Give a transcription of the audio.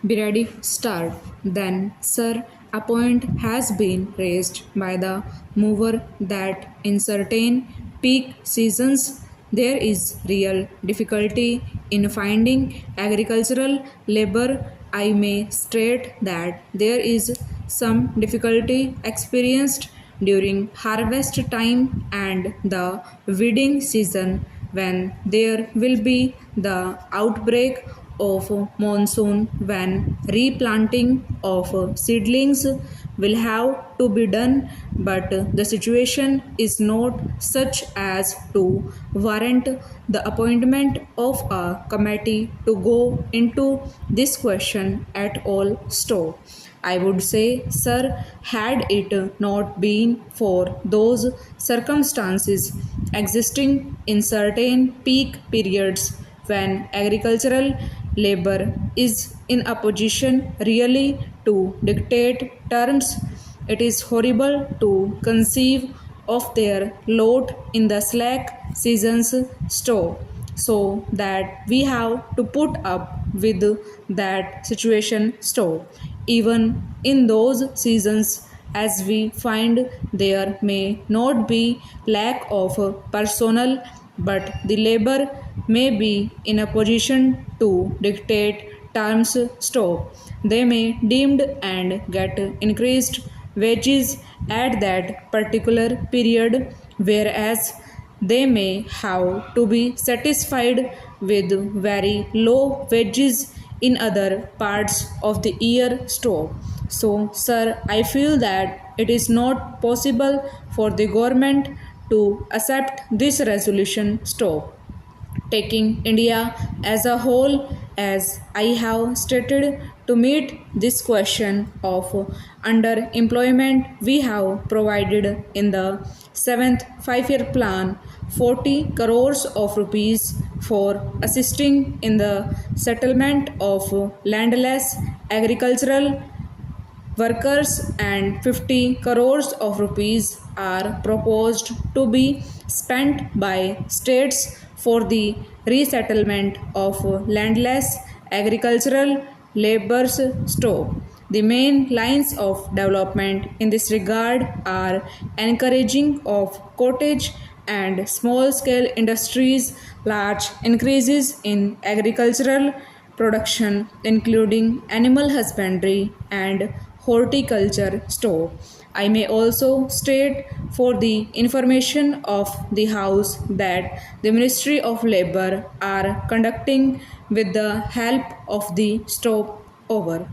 Be ready, start. Then, sir, a point has been raised by the mover that in certain peak seasons there is real difficulty in finding agricultural labor. I may state that there is some difficulty experienced during harvest time and the weeding season when there will be the outbreak of monsoon when replanting of seedlings will have to be done, but the situation is not such as to warrant the appointment of a committee to go into this question at all. Stop. I would say, sir, had it not been for those circumstances existing in certain peak periods when agricultural labor is in a position really to dictate terms, it is horrible to conceive of their lot in the slack season's store, so that we have to put up with that situation store even in those seasons, as we find there may not be lack of personnel, but the labor may be in a position to dictate terms stop. They may deemed and get increased wages at that particular period, whereas they may have to be satisfied with very low wages in other parts of the year store. So, sir, I feel that it is not possible for the government to accept this resolution stop. Taking India as a whole, as I have stated, to meet this question of underemployment, we have provided in the 7th 5-year plan 40 crores of rupees for assisting in the settlement of landless agricultural workers, and 50 crores of rupees are proposed to be spent by states for the resettlement of landless agricultural laborers. Stop. The main lines of development in this regard are encouraging of cottage and small scale industries, large increases in agricultural production including animal husbandry and horticulture store. I may also state for the information of the House that the Ministry of Labour are conducting with the help of the stop over.